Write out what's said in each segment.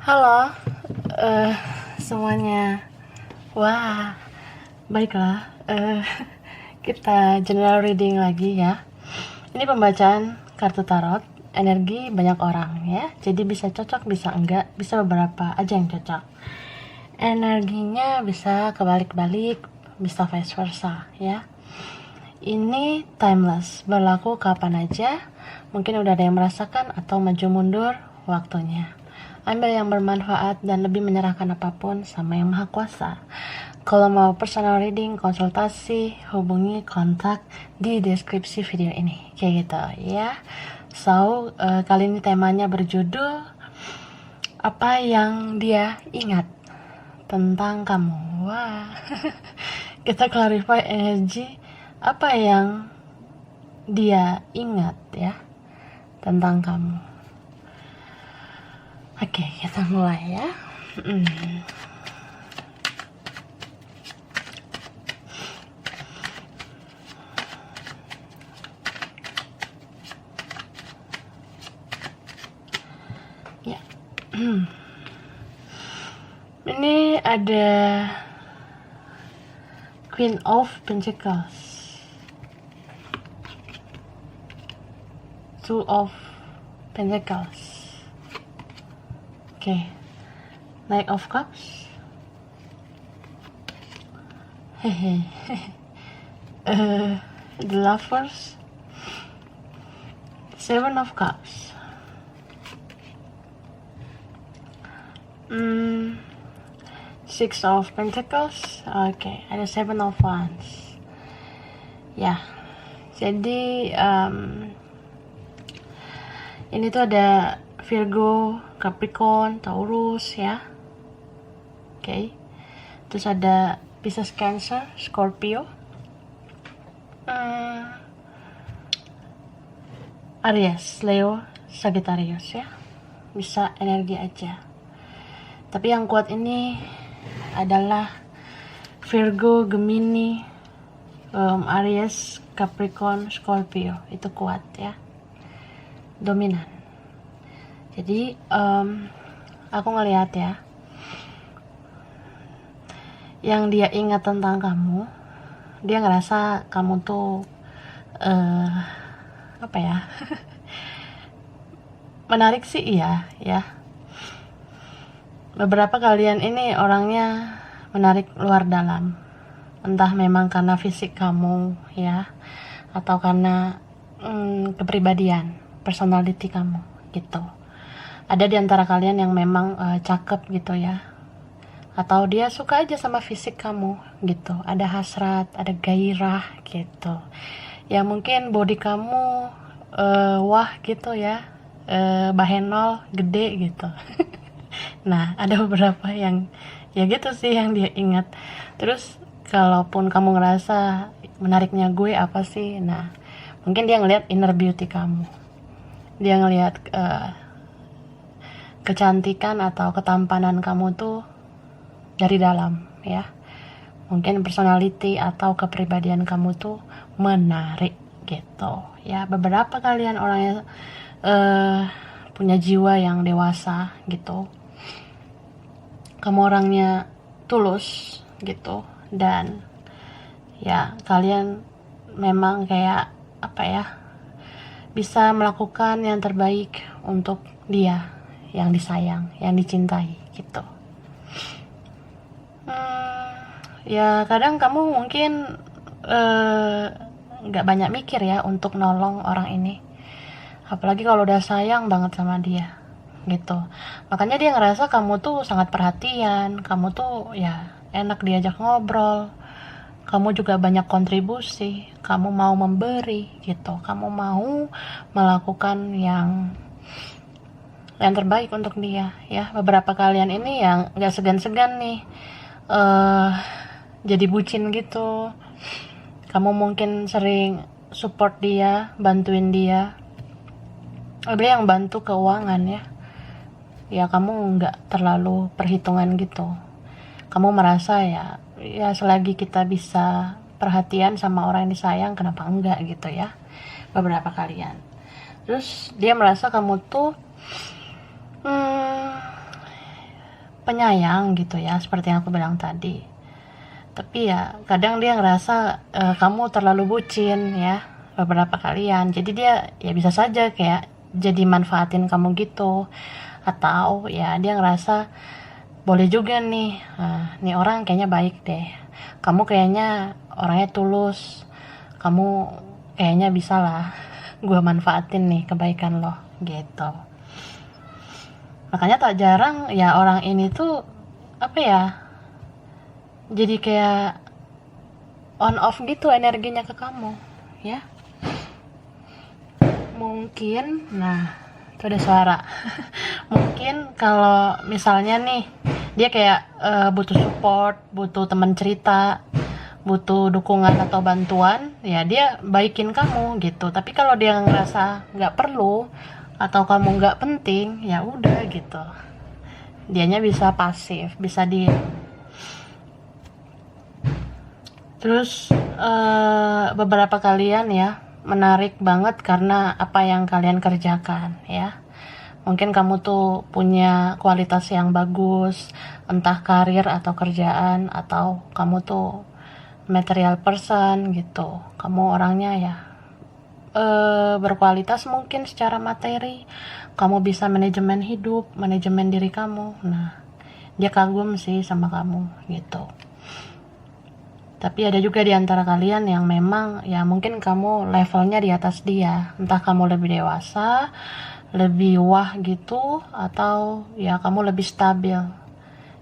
Halo, eh semuanya. Wah, baiklah. Kita general reading lagi ya. Ini pembacaan kartu tarot, energi banyak orang ya. Jadi bisa cocok, bisa enggak, bisa beberapa aja yang cocok. Energinya bisa kebalik-balik, bisa vice versa ya. Ini timeless, berlaku kapan aja. Mungkin udah ada yang merasakan atau maju mundur waktunya. Ambil yang bermanfaat dan lebih menyerahkan apapun sama yang maha kuasa. Kalau mau personal reading, konsultasi, hubungi kontak di deskripsi video ini. Kayak gitu ya. So, kali ini temanya berjudul apa yang dia ingat tentang kamu. Wah. Kita clarify energi apa yang dia ingat ya tentang kamu. Oke, kita mulai ya. Ya. Ini ada Queen of Pentacles, Two of Pentacles. Okay, Knight of Cups. The Lovers. Seven of Cups. Six of Pentacles. Okay, ada Seven of Wands. Ya, jadi ini tuh ada Virgo, Capricorn, Taurus ya. Oke. Terus ada Pisces, Cancer, Scorpio, Aries, Leo, Sagittarius ya. Bisa energi aja. Tapi yang kuat ini adalah Virgo, Gemini, Aries, Capricorn, Scorpio. Itu kuat ya. Dominan. Jadi aku ngelihat ya, yang dia ingat tentang kamu, dia ngerasa kamu tuh apa ya, menarik sih iya ya. Beberapa kalian ini orangnya menarik luar dalam, entah memang karena fisik kamu ya, atau karena kepribadian, personality kamu gitu. Ada di antara kalian yang memang cakep gitu ya, atau dia suka aja sama fisik kamu gitu, ada hasrat, ada gairah gitu ya. Mungkin body kamu wah gitu ya, bahenol gede gitu. Nah, ada beberapa yang ya gitu sih yang dia ingat. Terus kalaupun kamu ngerasa menariknya gue apa sih, nah mungkin dia ngelihat inner beauty kamu, dia ngelihat kecantikan atau ketampanan kamu tuh dari dalam ya. Mungkin personality atau kepribadian kamu tuh menarik gitu ya. Beberapa kalian orangnya punya jiwa yang dewasa gitu. Kamu orangnya tulus gitu, dan ya kalian memang kayak apa ya, bisa melakukan yang terbaik untuk dia yang disayang, yang dicintai gitu. Ya kadang kamu mungkin nggak banyak mikir ya untuk nolong orang ini, apalagi kalau udah sayang banget sama dia gitu. Makanya dia ngerasa kamu tuh sangat perhatian, kamu tuh ya enak diajak ngobrol, kamu juga banyak kontribusi, kamu mau memberi gitu, kamu mau melakukan yang terbaik untuk dia ya. Beberapa kalian ini yang gak segan-segan nih jadi bucin gitu. Kamu mungkin sering support dia, bantuin dia. Ada yang bantu keuangan ya kamu gak terlalu perhitungan gitu. Kamu merasa ya selagi kita bisa perhatian sama orang yang disayang, kenapa enggak gitu ya. Beberapa kalian. Terus dia merasa kamu tuh penyayang gitu ya, seperti yang aku bilang tadi. Tapi ya kadang dia ngerasa kamu terlalu bucin ya, beberapa kalian. Jadi dia ya bisa saja kayak jadi manfaatin kamu gitu. Atau ya dia ngerasa boleh juga nih, nih orang kayaknya baik deh. Kamu kayaknya orangnya tulus. Kamu kayaknya bisa lah gue manfaatin nih kebaikan lo gitu. Makanya tak jarang ya orang ini tuh apa ya, jadi kayak on off gitu energinya ke kamu ya. Mungkin nah itu ada suara. Mungkin kalau misalnya nih dia kayak butuh support, butuh teman cerita, butuh dukungan atau bantuan, ya dia baikin kamu gitu. Tapi kalau dia ngerasa nggak perlu atau kamu nggak penting, ya udah gitu, dianya bisa pasif, bisa diem. Terus beberapa kalian ya menarik banget karena apa yang kalian kerjakan ya. Mungkin kamu tuh punya kualitas yang bagus, entah karir atau kerjaan, atau kamu tuh material person gitu. Kamu orangnya ya berkualitas mungkin secara materi. Kamu bisa manajemen hidup, manajemen diri kamu. Nah, dia kagum sih sama kamu gitu. Tapi ada juga di antara kalian yang memang ya mungkin kamu levelnya di atas dia. Entah kamu lebih dewasa, lebih wah gitu, atau ya kamu lebih stabil.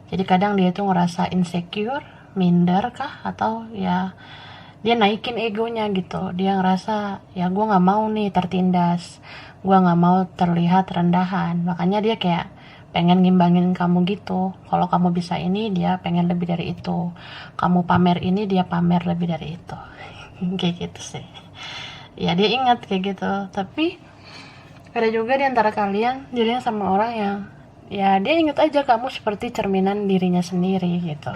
Jadi kadang dia tuh ngerasa insecure, minder kah, atau ya dia naikin egonya gitu. Dia ngerasa ya gue gak mau nih tertindas, gue gak mau terlihat rendahan. Makanya dia kayak pengen ngimbangin kamu gitu. Kalau kamu bisa ini, dia pengen lebih dari itu. Kamu pamer ini, dia pamer lebih dari itu. Kayak gitu sih. Ya dia ingat kayak gitu. Tapi ada juga di antara kalian jadinya sama orang yang ya dia ingat aja kamu seperti cerminan dirinya sendiri gitu.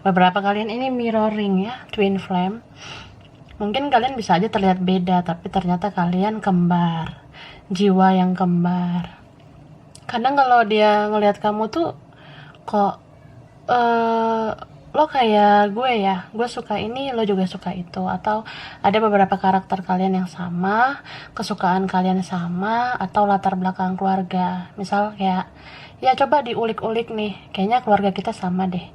Beberapa kalian ini mirroring ya, twin flame. Mungkin kalian bisa aja terlihat beda, tapi ternyata kalian kembar, jiwa yang kembar. Kadang kalau dia ngelihat kamu tuh kok lo kayak gue ya, gue suka ini, lo juga suka itu. Atau ada beberapa karakter kalian yang sama, kesukaan kalian sama, atau latar belakang keluarga. Misal kayak ya coba diulik-ulik nih, kayaknya keluarga kita sama deh,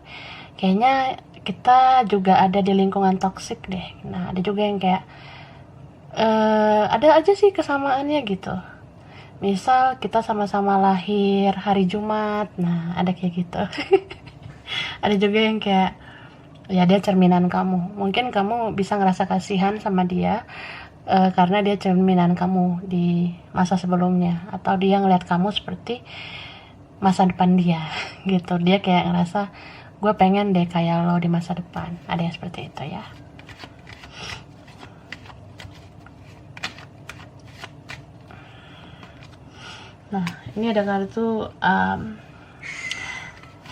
kayaknya kita juga ada di lingkungan toksik deh. Nah ada juga yang kayak ada aja sih kesamaannya gitu. Misal kita sama-sama lahir hari Jumat, nah ada kayak gitu. Ada juga yang kayak ya dia cerminan kamu. Mungkin kamu bisa ngerasa kasihan sama dia karena dia cerminan kamu di masa sebelumnya, atau dia ngeliat kamu seperti masa depan dia gitu. Dia kayak ngerasa gue pengen deh kayak lo di masa depan. Ada yang seperti itu ya. Nah ini ada kartu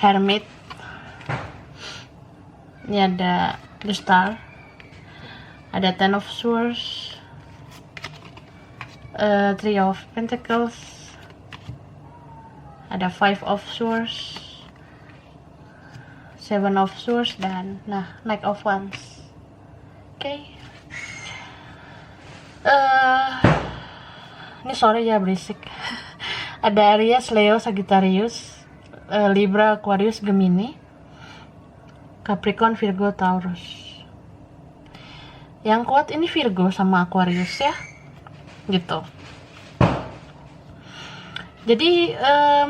Hermit. Ini ada The Star, ada Ten of Swords, Three of Pentacles, ada Five of Swords, Seven of Swords, dan nah Knight of Wands. Oke. Ini sorry ya berisik. Ada Aries, Leo, Sagittarius, Libra, Aquarius, Gemini, Capricorn, Virgo, Taurus. Yang kuat ini Virgo sama Aquarius ya, gitu. Jadi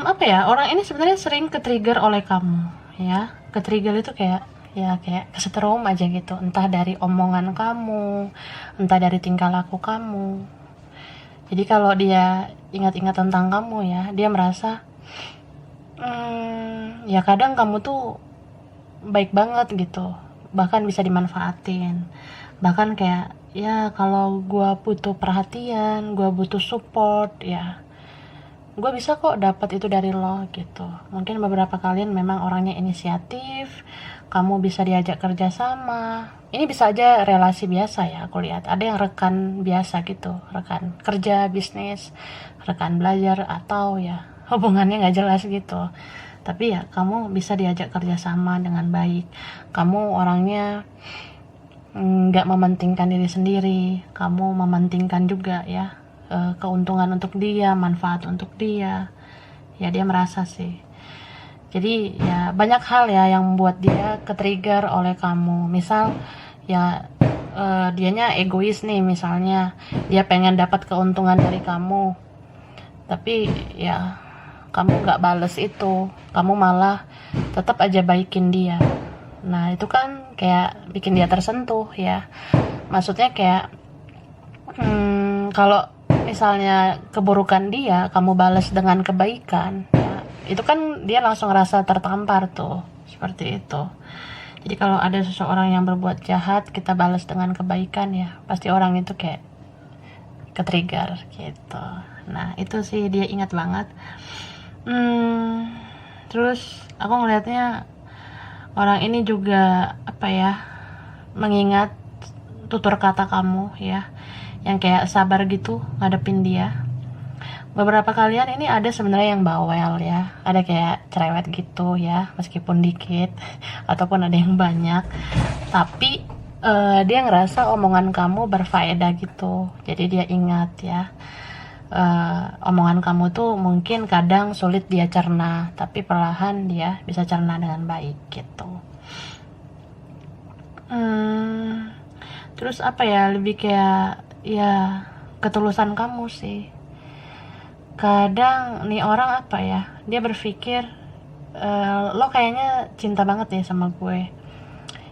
apa ya, orang ini sebenarnya sering ke-trigger oleh kamu ya. Ke-trigger itu kayak ya kayak kesetrum aja gitu. Entah dari omongan kamu, entah dari tingkah laku kamu. Jadi kalau dia ingat-ingat tentang kamu ya, dia merasa ya kadang kamu tuh baik banget gitu, bahkan bisa dimanfaatin. Bahkan kayak ya kalau gue butuh perhatian, gue butuh support, ya gue bisa kok dapat itu dari lo gitu. Mungkin beberapa kalian memang orangnya inisiatif, kamu bisa diajak kerja sama. Ini bisa aja relasi biasa ya, aku lihat ada yang rekan biasa gitu, rekan kerja, bisnis, rekan belajar, atau ya hubungannya nggak jelas gitu. tapi ya kamu bisa diajak kerjasama dengan baik. Kamu orangnya nggak mementingkan diri sendiri, kamu mementingkan juga ya keuntungan untuk dia, manfaat untuk dia. Ya dia merasa sih. Jadi ya banyak hal ya yang membuat dia ke-trigger oleh kamu. Misal ya dianya egois nih, misalnya dia pengen dapat keuntungan dari kamu, tapi ya kamu nggak bales itu, kamu malah tetap aja baikin dia. Nah itu kan kayak bikin dia tersentuh ya. Maksudnya kayak kalau misalnya keburukan dia kamu balas dengan kebaikan ya, itu kan dia langsung rasa tertampar tuh, seperti itu. Jadi kalau ada seseorang yang berbuat jahat kita balas dengan kebaikan ya, pasti orang itu kayak ke-trigger gitu. Nah itu sih dia ingat banget. Terus aku ngelihatnya orang ini juga apa ya, mengingat tutur kata kamu ya, yang kayak sabar gitu ngadepin dia. Beberapa kalian ini ada sebenarnya yang bawel ya, ada kayak cerewet gitu ya, meskipun dikit ataupun ada yang banyak, tapi dia ngerasa omongan kamu berfaedah gitu, jadi dia ingat ya. Omongan kamu tuh mungkin kadang sulit dia cerna, tapi perlahan dia bisa cerna dengan baik gitu. Terus apa ya, lebih kayak ya ketulusan kamu sih. Kadang nih orang apa ya, dia berpikir lo kayaknya cinta banget nih sama gue.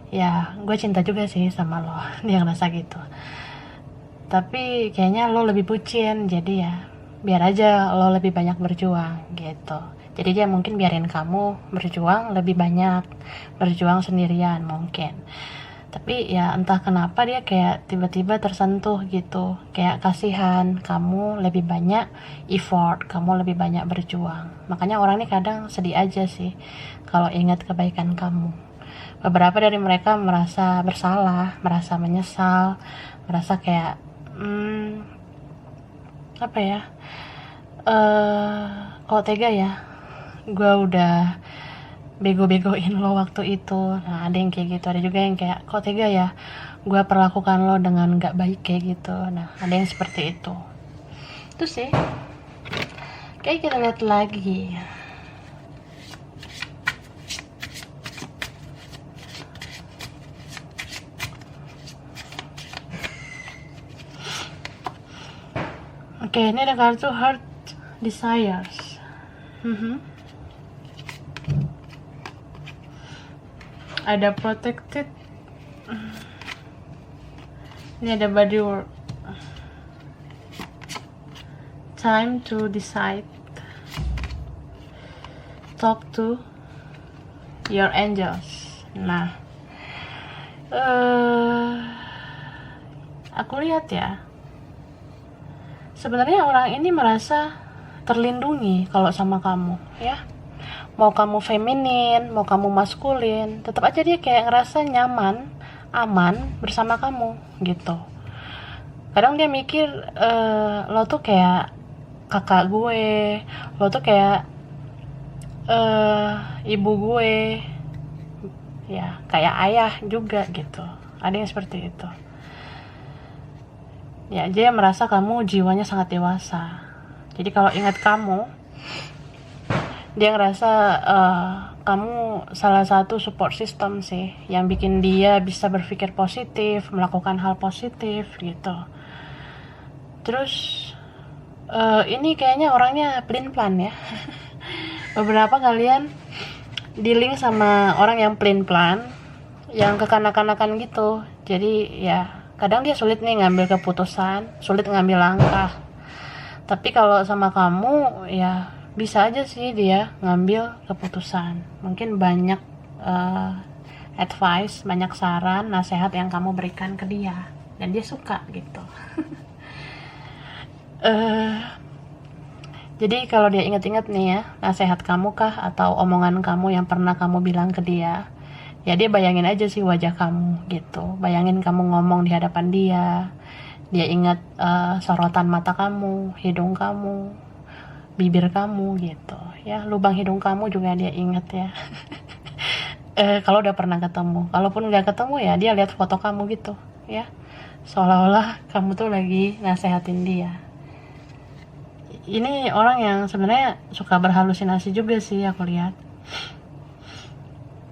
Ya gue cinta juga sih sama lo, dia ngerasa gitu. Tapi kayaknya lo lebih bucin, jadi ya biar aja lo lebih banyak berjuang gitu. Jadi dia mungkin biarin kamu berjuang lebih banyak, berjuang sendirian mungkin. Tapi ya entah kenapa dia kayak tiba-tiba tersentuh gitu, kayak kasihan kamu lebih banyak effort, kamu lebih banyak berjuang. Makanya orang ini kadang sedih aja sih kalau ingat kebaikan kamu. Beberapa dari mereka merasa bersalah, merasa menyesal, merasa kayak apa ya, kok tega ya gue udah bego-begoin lo waktu itu. Nah ada yang kayak gitu, ada juga yang kayak kok tega ya gue perlakukan lo dengan gak baik kayak gitu. Nah ada yang seperti itu. Itu sih, kayak kita lihat lagi. Oke, ini ada kartu Heart Desires. Ada Protected. Ini ada Body Work. Time to decide. Talk to your angels. Nah, aku lihat ya, sebenarnya orang ini merasa terlindungi kalau sama kamu ya. Mau kamu feminin, mau kamu maskulin, tetap aja dia kayak ngerasa nyaman, aman bersama kamu gitu. Kadang dia mikir lo tuh kayak kakak gue, lo tuh kayak ibu gue, ya kayak ayah juga gitu. Ada yang seperti itu. Ya dia merasa kamu jiwanya sangat dewasa. Jadi kalau ingat kamu, dia ngerasa kamu salah satu support system sih, yang bikin dia bisa berpikir positif, melakukan hal positif gitu. Terus ini kayaknya orangnya pelin-pelan ya. Beberapa kalian dealing sama orang yang pelin-pelan, yang kekanak-kanakan gitu. Jadi ya kadang dia sulit nih ngambil keputusan, sulit ngambil langkah. Tapi kalau sama kamu ya bisa aja sih dia ngambil keputusan. Mungkin banyak advice, banyak saran, nasihat yang kamu berikan ke dia, dan dia suka gitu. Jadi kalau dia ingat-ingat nih ya, nasihat kamu kah atau omongan kamu yang pernah kamu bilang ke dia, ya dia bayangin aja sih wajah kamu gitu. Bayangin kamu ngomong di hadapan dia. Dia ingat sorotan mata kamu, hidung kamu, bibir kamu gitu ya, lubang hidung kamu juga dia inget ya. Kalau udah pernah ketemu, kalaupun nggak ketemu ya dia lihat foto kamu gitu ya, seolah-olah kamu tuh lagi nasehatin dia. Ini orang yang sebenarnya suka berhalusinasi juga sih aku lihat.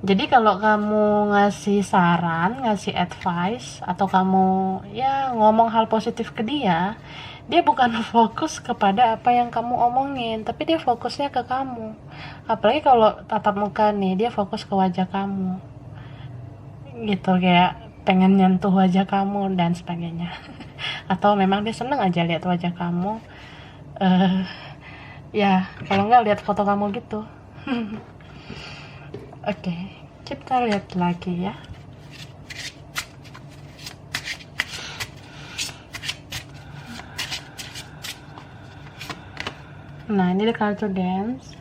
Jadi kalau kamu ngasih saran, ngasih advice, atau kamu ya ngomong hal positif ke dia, dia bukan fokus kepada apa yang kamu omongin, tapi dia fokusnya ke kamu. Apalagi kalau tatap muka nih, dia fokus ke wajah kamu. Gitu, kayak pengen nyentuh wajah kamu dan sebagainya. Atau memang dia seneng aja lihat wajah kamu. Ya, kalau nggak lihat foto kamu gitu. Oke, kita lihat lagi ya. Nah, ini the culture dance.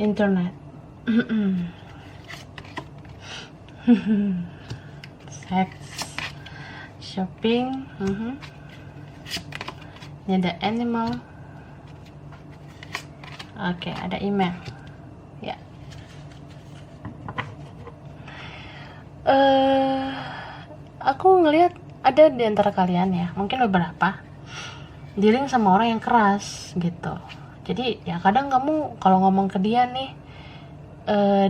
Internet. Sex. Shopping. Ini ada animal. Oke, ada email. Ya. Aku ngelihat ada di antara kalian ya, mungkin beberapa dealing sama orang yang keras gitu. Jadi ya kadang kamu kalau ngomong ke dia nih,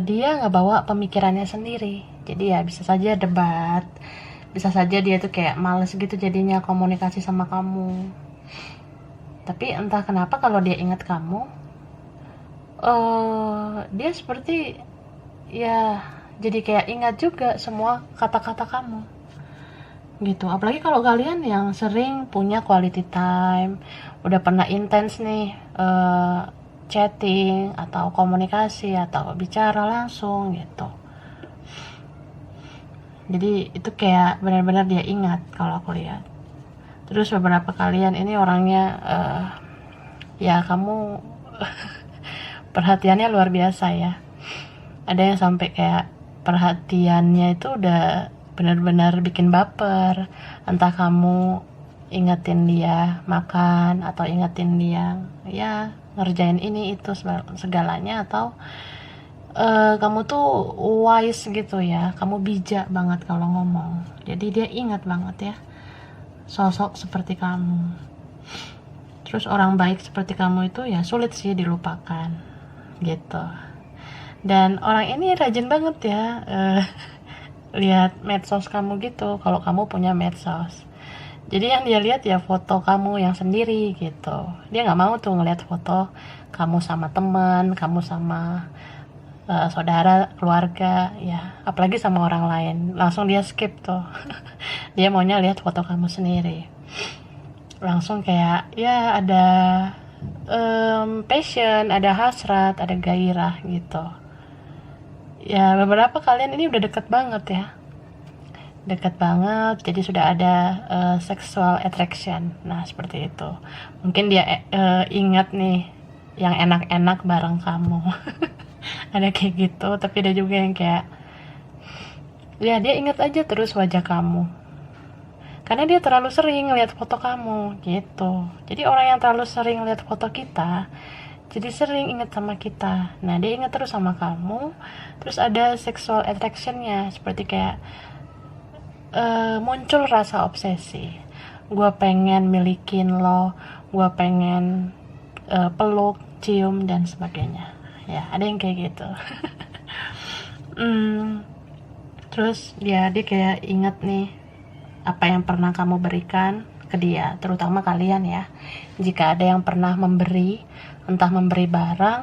dia nggak bawa pemikirannya sendiri. Jadi ya bisa saja debat, bisa saja dia tuh kayak males gitu jadinya komunikasi sama kamu. Tapi entah kenapa kalau dia ingat kamu, dia seperti ya jadi kayak ingat juga semua kata-kata kamu gitu. Apalagi kalau kalian yang sering punya quality time, udah pernah intens nih chatting atau komunikasi atau bicara langsung gitu. Jadi itu kayak benar-benar dia ingat kalau aku lihat. Terus beberapa kalian ini orangnya ya kamu perhatiannya luar biasa ya. Ada yang sampai kayak perhatiannya itu udah benar-benar bikin baper. Entah kamu ingetin dia makan atau ingetin dia ya ngerjain ini itu segalanya, atau kamu tuh wise gitu ya, kamu bijak banget kalau ngomong. Jadi dia ingat banget ya sosok seperti kamu. Terus orang baik seperti kamu itu ya sulit sih dilupakan gitu. Dan orang ini rajin banget ya lihat medsos kamu gitu, kalau kamu punya medsos. Jadi yang dia lihat ya foto kamu yang sendiri gitu. Dia nggak mau tuh ngeliat foto kamu sama teman, kamu sama saudara, keluarga ya, apalagi sama orang lain. Langsung dia skip tuh. Dia maunya lihat foto kamu sendiri. Langsung kayak ya ada passion, ada hasrat, ada gairah gitu. Ya beberapa kalian ini udah deket banget ya, deket banget, jadi sudah ada sexual attraction. Nah seperti itu. Mungkin dia ingat nih yang enak-enak bareng kamu. Ada kayak gitu. Tapi ada juga yang kayak ya dia ingat aja terus wajah kamu, karena dia terlalu sering lihat foto kamu gitu. Jadi orang yang terlalu sering lihat foto kita jadi sering ingat sama kita. Nah dia ingat terus sama kamu. Terus ada sexual attractionnya, seperti kayak muncul rasa obsesi. Gue pengen milikin lo, gue pengen peluk, cium dan sebagainya. Ya ada yang kayak gitu. Terus dia kayak ingat nih apa yang pernah kamu berikan ke dia, terutama kalian ya. Jika ada yang pernah memberi, entah memberi barang,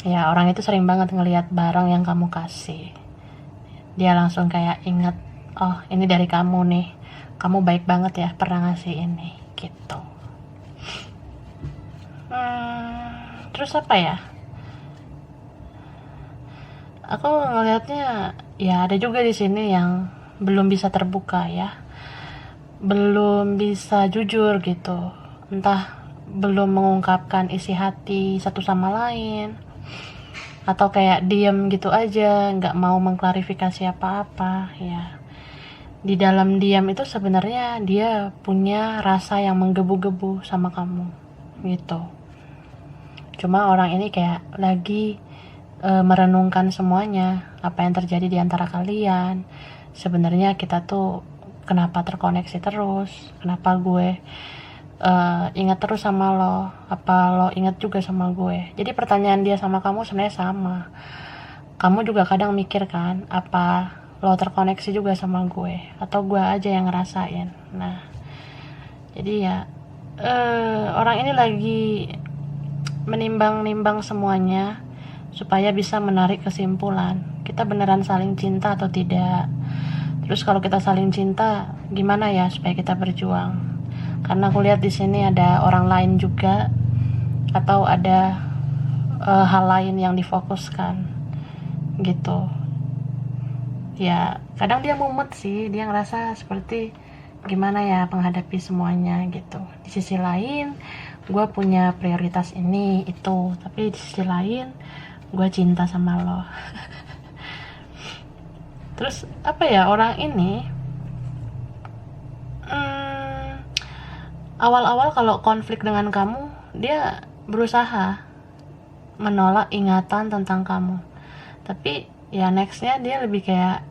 ya orang itu sering banget ngelihat barang yang kamu kasih. Dia langsung kayak ingat, oh ini dari kamu nih, kamu baik banget ya pernah ngasih ini gitu. Terus apa ya, aku ngelihatnya ya ada juga di sini yang belum bisa terbuka ya, belum bisa jujur gitu, entah belum mengungkapkan isi hati satu sama lain, atau kayak diem gitu aja, nggak mau mengklarifikasi apa-apa ya. di dalam diam itu sebenarnya dia punya rasa yang menggebu-gebu sama kamu gitu. Cuma orang ini kayak lagi merenungkan semuanya, apa yang terjadi di antara kalian. Sebenarnya kita tuh kenapa terkoneksi terus, kenapa gue ingat terus sama lo, apa lo ingat juga sama gue. Jadi pertanyaan dia sama kamu sebenarnya sama. Kamu juga kadang mikir kan, apa lo terkoneksi juga sama gue, atau gue aja yang ngerasain. Nah, jadi ya orang ini lagi menimbang-nimbang semuanya supaya bisa menarik kesimpulan kita beneran saling cinta atau tidak. Terus kalau kita saling cinta, gimana ya supaya kita berjuang? Karena aku lihat di sini ada orang lain juga, atau ada hal lain yang difokuskan gitu. Ya kadang dia mumet sih, dia ngerasa seperti gimana ya menghadapi semuanya gitu. Di sisi lain gue punya prioritas ini itu, tapi di sisi lain gue cinta sama lo. Terus apa ya, orang ini awal-awal kalau konflik dengan kamu, dia berusaha menolak ingatan tentang kamu, tapi ya nextnya dia lebih kayak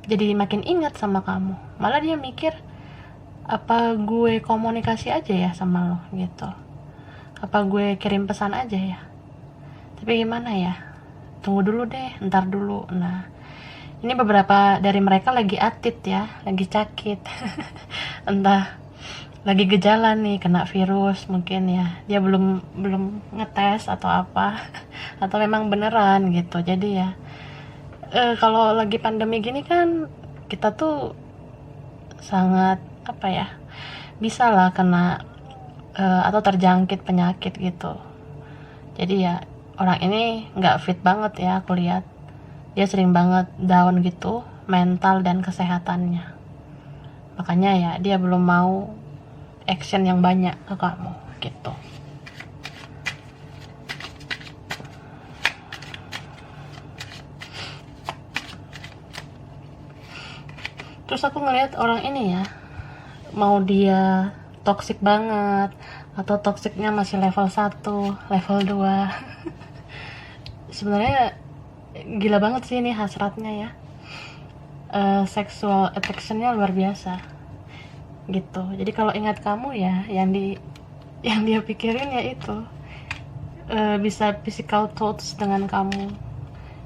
jadi makin ingat sama kamu. Malah dia mikir, apa gue komunikasi aja ya sama lo gitu, apa gue kirim pesan aja ya. Tapi gimana ya, tunggu dulu deh, ntar dulu. Nah, ini beberapa dari mereka lagi atit ya, lagi sakit. Entah lagi gejala nih, kena virus mungkin ya, dia belum ngetes atau apa. Atau memang beneran gitu. Jadi ya kalau lagi pandemi gini kan, kita tuh sangat apa ya, bisa lah kena atau terjangkit penyakit gitu. Jadi ya orang ini nggak fit banget ya, aku lihat dia sering banget down gitu mental dan kesehatannya. Makanya ya dia belum mau action yang banyak ke kamu gitu. Terus aku ngelihat orang ini ya, mau dia toxic banget atau toksiknya masih level 1, level 2. Sebenarnya gila banget sih ini hasratnya ya. Sexual attraction-nya luar biasa gitu. Jadi kalau ingat kamu ya, yang dia pikirin ya itu bisa physical touch dengan kamu,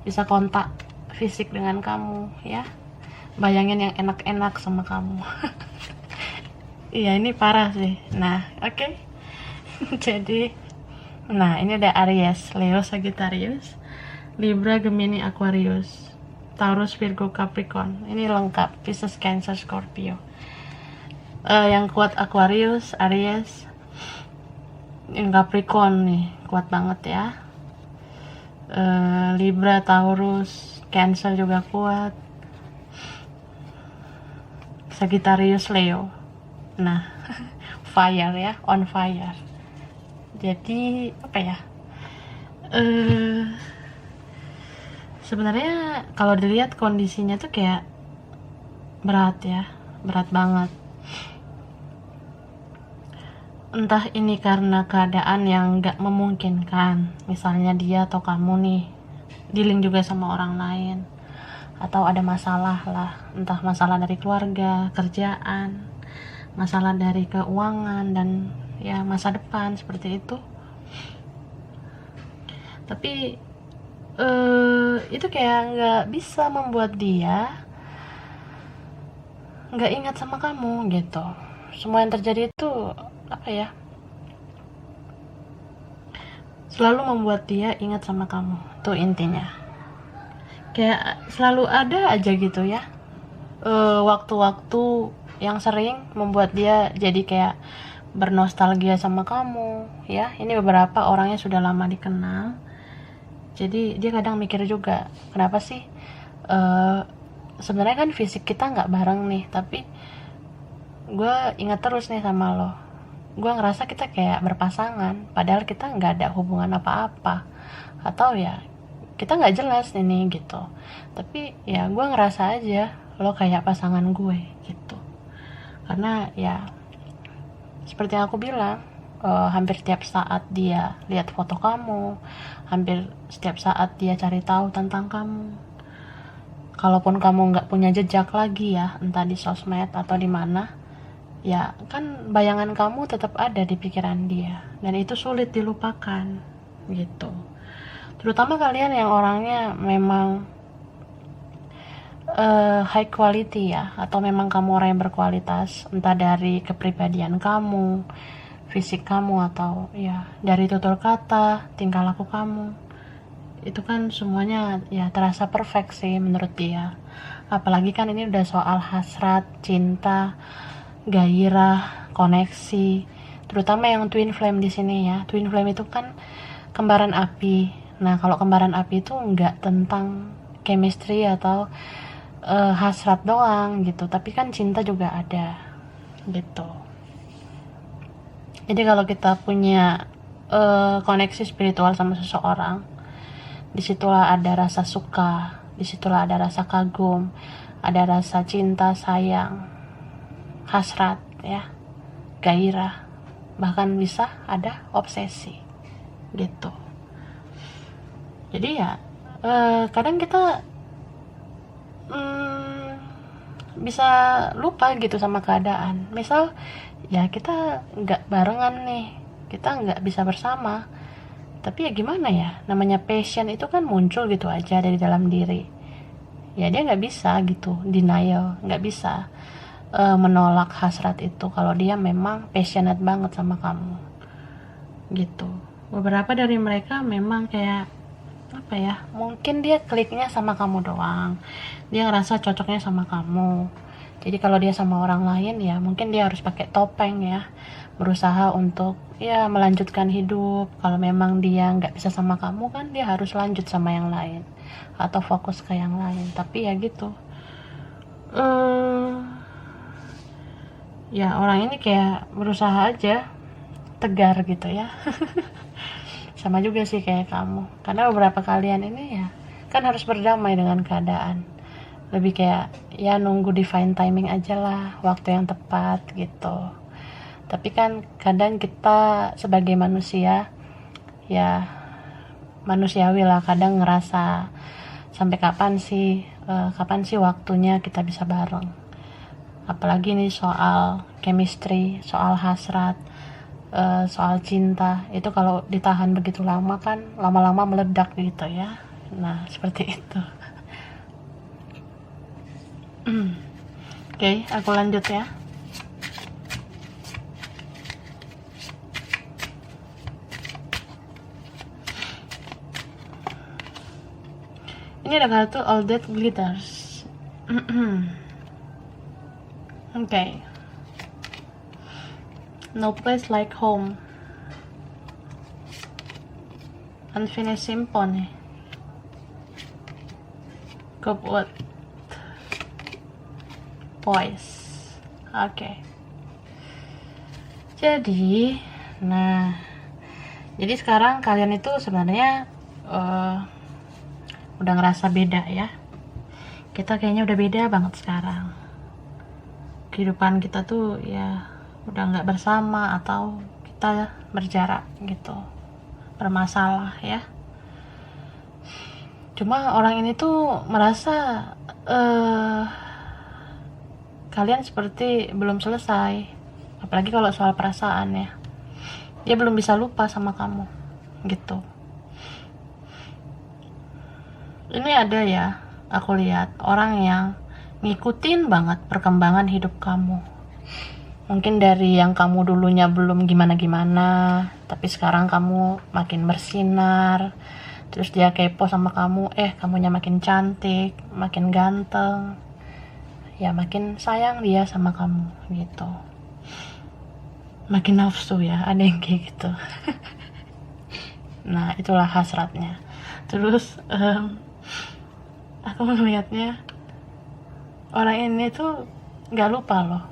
bisa kontak fisik dengan kamu ya, bayangin yang enak-enak sama kamu. Iya ini parah sih. Nah oke. Jadi nah ini ada Aries, Leo, Sagittarius, Libra, Gemini, Aquarius, Taurus, Virgo, Capricorn. Ini lengkap, Pisces, Cancer, Scorpio. Yang kuat Aquarius, Aries, yang Capricorn nih kuat banget ya. Libra, Taurus, Cancer juga kuat, Sagittarius, Leo. Nah fire ya, on fire. Jadi apa ya, sebenarnya kalau dilihat kondisinya tuh kayak berat ya, berat banget. Entah ini karena keadaan yang gak memungkinkan, misalnya dia atau kamu nih dealing juga sama orang lain, atau ada masalah lah, entah masalah dari keluarga, kerjaan, masalah dari keuangan, dan ya masa depan seperti itu. Tapi itu kayak nggak bisa membuat dia nggak ingat sama kamu gitu. Semua yang terjadi itu apa ya, selalu membuat dia ingat sama kamu, tuh intinya. Kayak selalu ada aja gitu ya waktu-waktu yang sering membuat dia jadi kayak bernostalgia sama kamu ya. Ini beberapa orangnya sudah lama dikenal, jadi dia kadang mikir juga, kenapa sih sebenarnya kan fisik kita nggak bareng nih, tapi gue ingat terus nih sama lo, gue ngerasa kita kayak berpasangan padahal kita nggak ada hubungan apa-apa, atau ya kita nggak jelas ini gitu. Tapi ya gue ngerasa aja lo kayak pasangan gue gitu. Karena ya seperti yang aku bilang, hampir setiap saat dia lihat foto kamu, hampir setiap saat dia cari tahu tentang kamu. Kalaupun kamu nggak punya jejak lagi ya, entah di sosmed atau di mana, ya kan bayangan kamu tetap ada di pikiran dia, dan itu sulit dilupakan gitu. Terutama kalian yang orangnya memang high quality ya, atau memang kamu orang yang berkualitas, entah dari kepribadian kamu, fisik kamu, atau ya dari tutur kata, tingkah laku kamu. Itu kan semuanya ya terasa perfect sih menurut dia. Apalagi kan ini udah soal hasrat, cinta, gairah, koneksi. Terutama yang twin flame di sini ya. Twin flame itu kan kembaran api. Nah, kalau kembaran api itu nggak tentang chemistry atau hasrat doang gitu, tapi kan cinta juga ada gitu. Jadi kalau kita punya koneksi spiritual sama seseorang, disitulah ada rasa suka, disitulah ada rasa kagum, ada rasa cinta, sayang, hasrat ya, gairah, bahkan bisa ada obsesi gitu. Jadi ya kadang kita bisa lupa gitu sama keadaan. Misal ya kita nggak barengan nih, kita nggak bisa bersama, tapi ya gimana ya, namanya passion itu kan muncul gitu aja dari dalam diri. Ya dia nggak bisa gitu denial, nggak bisa menolak hasrat itu kalau dia memang passionate banget sama kamu gitu. Beberapa dari mereka memang kayak apa ya, mungkin dia kliknya sama kamu doang, dia ngerasa cocoknya sama kamu. Jadi kalau dia sama orang lain ya mungkin dia harus pakai topeng ya, berusaha untuk ya melanjutkan hidup. Kalau memang dia nggak bisa sama kamu kan dia harus lanjut sama yang lain atau fokus ke yang lain. Tapi ya gitu, ya orang ini kayak berusaha aja tegar gitu ya. Sama juga sih kayak kamu, karena beberapa kalian ini ya kan harus berdamai dengan keadaan, lebih kayak ya nunggu divine timing aja lah, waktu yang tepat gitu. Tapi kan kadang kita sebagai manusia ya manusiawi lah, kadang ngerasa sampai kapan sih waktunya kita bisa bareng. Apalagi nih soal chemistry, soal hasrat, soal cinta, itu kalau ditahan begitu lama kan lama-lama meledak gitu ya. Nah seperti itu. Oke, aku lanjut ya. Ini ada kartu All That Glitters. Oke. No place like home. Unfinished Symphony. Cobweb. Poise. Oke. Jadi sekarang kalian itu sebenarnya udah ngerasa beda ya. Kita kayaknya udah beda banget sekarang. Kehidupan kita tuh ya udah nggak bersama atau kita berjarak gitu, bermasalah ya. Cuma orang ini tuh merasa kalian seperti belum selesai, apalagi kalau soal perasaan ya. Dia belum bisa lupa sama kamu gitu. Ini ada ya, aku lihat orang yang ngikutin banget perkembangan hidup kamu. Mungkin dari yang kamu dulunya belum gimana-gimana, tapi sekarang kamu makin bersinar. Terus dia kepo sama kamu, kamunya makin cantik, makin ganteng. Ya makin sayang dia sama kamu gitu. Makin nafsu ya, ada yang kayak gitu. Nah itulah hasratnya. Terus aku melihatnya orang ini tuh gak lupa loh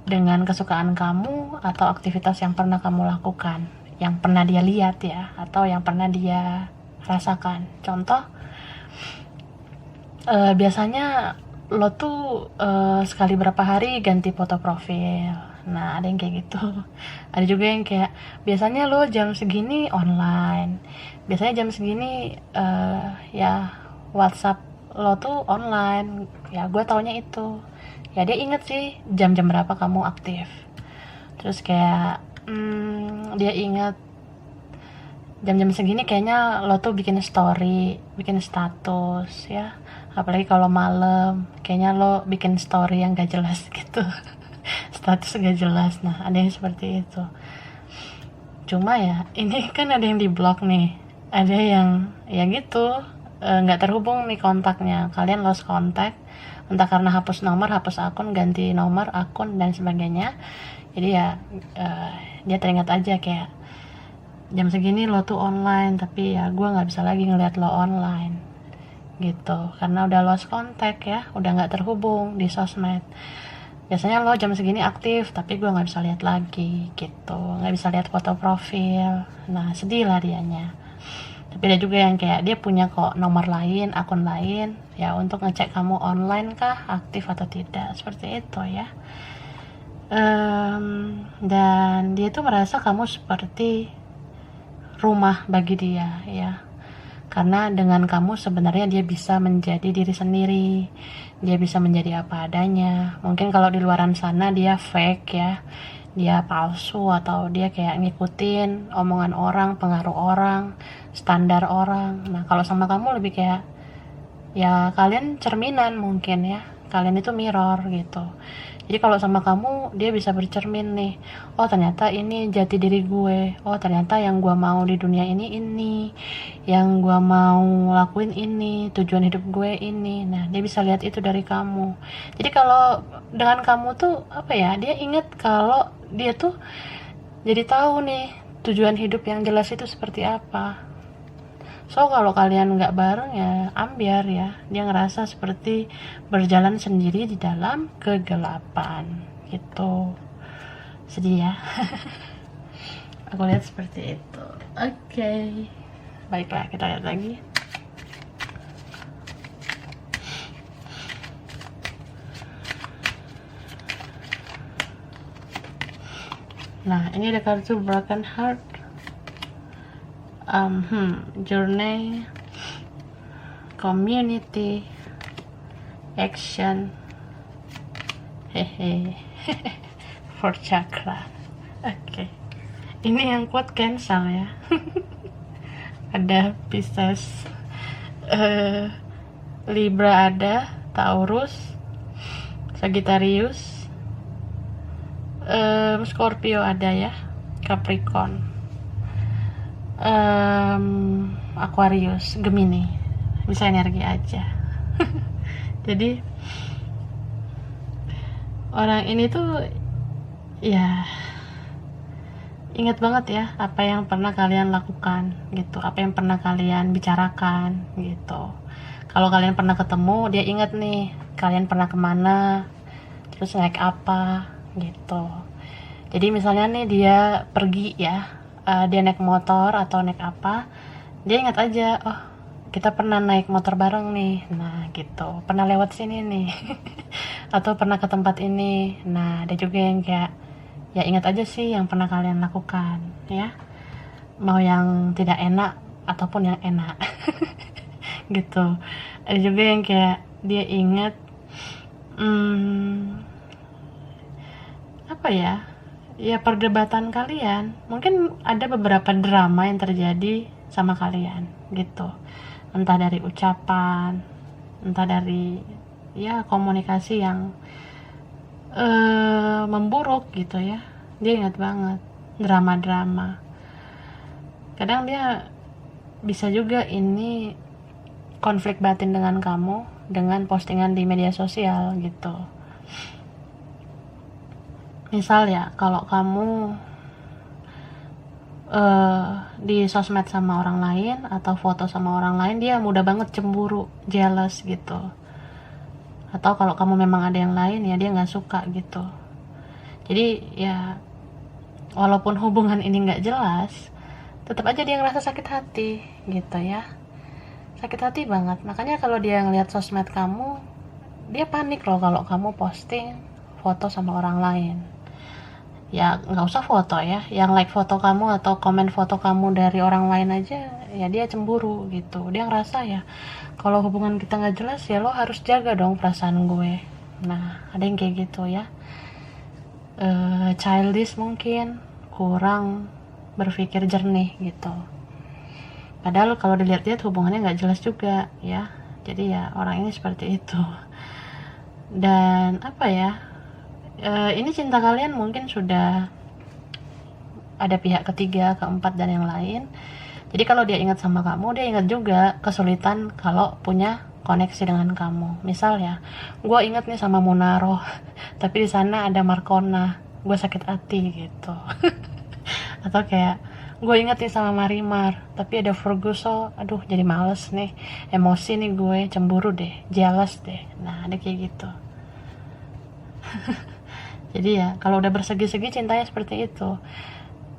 dengan kesukaan kamu atau aktivitas yang pernah kamu lakukan, yang pernah dia lihat ya, atau yang pernah dia rasakan. Contoh, biasanya lo tuh sekali berapa hari ganti foto profil. Nah, ada yang kayak gitu. Ada juga yang kayak biasanya lo jam segini online. Biasanya jam segini ya WhatsApp lo tuh online. Ya gue taunya itu. Ya dia inget sih jam-jam berapa kamu aktif. Terus kayak dia inget jam-jam segini kayaknya lo tuh bikin story, bikin status ya. Apalagi kalau malam, kayaknya lo bikin story yang gak jelas gitu. Status gak jelas. Nah, ada yang seperti itu. Cuma ya, ini kan ada yang di blok nih. Ada yang ya gitu, nggak terhubung nih kontaknya. Kalian lost contact, entah karena hapus nomor, hapus akun, ganti nomor, akun dan sebagainya. Jadi ya dia teringat aja kayak jam segini lo tuh online, tapi ya gue nggak bisa lagi ngeliat lo online gitu karena udah lost contact ya, udah nggak terhubung di sosmed. Biasanya lo jam segini aktif, tapi gue nggak bisa lihat lagi gitu, nggak bisa lihat foto profil. Nah, sedih lah dianya. Tapi ada juga yang kayak dia punya kok nomor lain, akun lain ya untuk ngecek kamu online kah, aktif atau tidak, seperti itu ya. Dan dia tuh merasa kamu seperti rumah bagi dia ya, karena dengan kamu sebenarnya dia bisa menjadi diri sendiri, dia bisa menjadi apa adanya. Mungkin kalau di luaran sana dia fake ya, dia palsu, atau dia kayak ngikutin omongan orang, pengaruh orang, standar orang. Nah, kalau sama kamu lebih kayak ya kalian cerminan mungkin ya, kalian itu mirror gitu. Jadi kalau sama kamu dia bisa bercermin nih, oh ternyata ini jati diri gue, oh ternyata yang gue mau di dunia ini, yang gue mau lakuin ini, tujuan hidup gue ini. Nah, dia bisa lihat itu dari kamu. Jadi kalau dengan kamu tuh apa ya, dia inget kalau dia tuh jadi tahu nih tujuan hidup yang jelas itu seperti apa. So kalau kalian nggak bareng ya ambiar ya, dia ngerasa seperti berjalan sendiri di dalam kegelapan gitu. Sedih ya. Aku lihat seperti itu. Oke. Baiklah, kita lihat lagi. Nah, ini ada kartu broken heart. Journey, community, action, for chakra. Oke. Ini yang kuat cancel ya. Ada Pisces, Libra ada, Taurus, Sagittarius, Scorpio ada ya, Capricorn, Aquarius, Gemini. Bisa energi aja. Jadi orang ini tuh ya ingat banget ya apa yang pernah kalian lakukan gitu, apa yang pernah kalian bicarakan gitu. Kalau kalian pernah ketemu, dia ingat nih kalian pernah kemana, terus naik apa gitu. Jadi misalnya nih dia pergi ya, dia naik motor atau naik apa, dia ingat aja, oh kita pernah naik motor bareng nih, nah gitu, pernah lewat sini nih. Atau pernah ke tempat ini. Nah, ada juga yang kayak ya ingat aja sih yang pernah kalian lakukan ya, mau yang tidak enak ataupun yang enak. Gitu. Ada juga yang kayak dia ingat apa ya, ya perdebatan kalian. Mungkin ada beberapa drama yang terjadi sama kalian gitu, entah dari ucapan, entah dari ya komunikasi yang memburuk gitu ya. Dia ingat banget drama-drama. Kadang dia bisa juga ini konflik batin dengan kamu dengan postingan di media sosial gitu. Misal ya, kalau kamu di sosmed sama orang lain atau foto sama orang lain, dia mudah banget cemburu, jealous gitu. Atau kalau kamu memang ada yang lain ya dia nggak suka gitu. Jadi ya walaupun hubungan ini nggak jelas, tetap aja dia ngerasa sakit hati gitu ya. sakit hati banget. Makanya kalau dia ngeliat sosmed kamu, dia panik loh kalau kamu posting foto sama orang lain. Ya nggak usah foto ya, yang like foto kamu atau komen foto kamu dari orang lain aja, ya dia cemburu gitu. Dia ngerasa ya, kalau hubungan kita nggak jelas ya lo harus jaga dong perasaan gue. Nah, ada yang kayak gitu ya. Childish mungkin, kurang berpikir jernih gitu. Padahal kalau dilihat-lihat hubungannya nggak jelas juga ya. Jadi ya orang ini seperti itu. Dan apa ya? Ini cinta kalian mungkin sudah ada pihak ketiga, keempat dan yang lain. Jadi kalau dia ingat sama kamu, dia ingat juga kesulitan kalau punya koneksi dengan kamu. Misal ya, gue inget nih sama Munaro, tapi di sana ada Markona, gue sakit hati gitu. Atau kayak gue inget nih sama Marimar, tapi ada Ferguson, aduh jadi males nih, emosi nih gue, cemburu deh, jealous deh. Nah ada kayak gitu. Jadi ya kalau udah bersegi-segi cintanya seperti itu.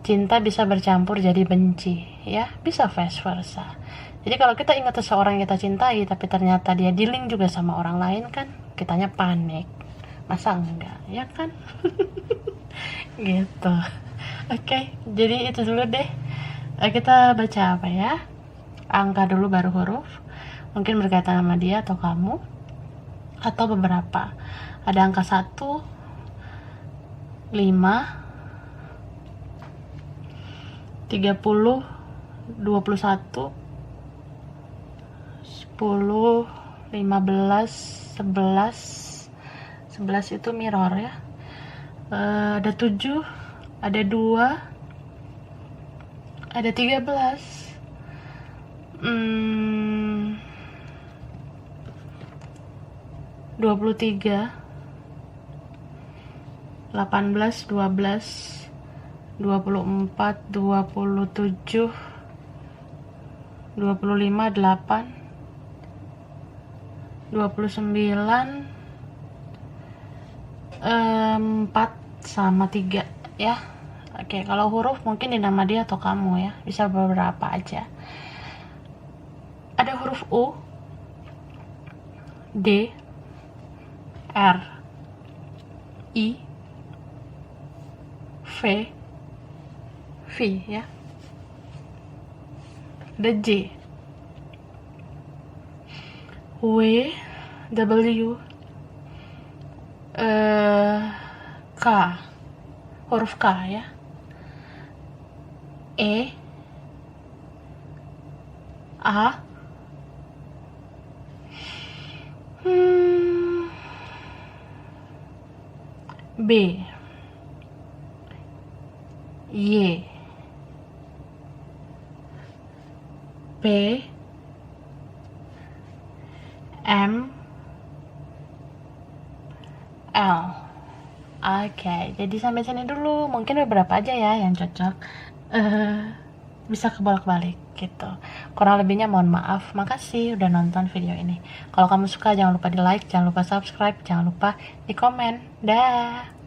Cinta bisa bercampur jadi benci ya, bisa vice versa. Jadi kalau kita ingat seseorang yang kita cintai tapi ternyata dia dealing juga sama orang lain, kan kitanya panik. Masa enggak ya kan? Gitu. Oke, jadi itu dulu deh. Kita baca apa ya, angka dulu baru huruf, mungkin berkaitan sama dia atau kamu atau beberapa. Ada angka 1, 5, 30, 21, 10, 15, 11 itu mirror ya. Ada 7, ada 2, ada 13, 23, 18, 12, 24, 27, 25, 8, 29, 4 sama 3 ya. Oke, kalau huruf mungkin di nama dia atau kamu ya, bisa beberapa aja. Ada huruf U, D, R, I, V, V ya. Ada J, W, W, K, huruf K ya. E, A, B, Y, P, M, L. Oke, jadi sampai sini dulu. Mungkin beberapa aja ya yang cocok. Bisa kebolak-balik gitu. Kurang lebihnya mohon maaf. Makasih udah nonton video ini. Kalau kamu suka jangan lupa di like, jangan lupa subscribe, jangan lupa di komen. Dah.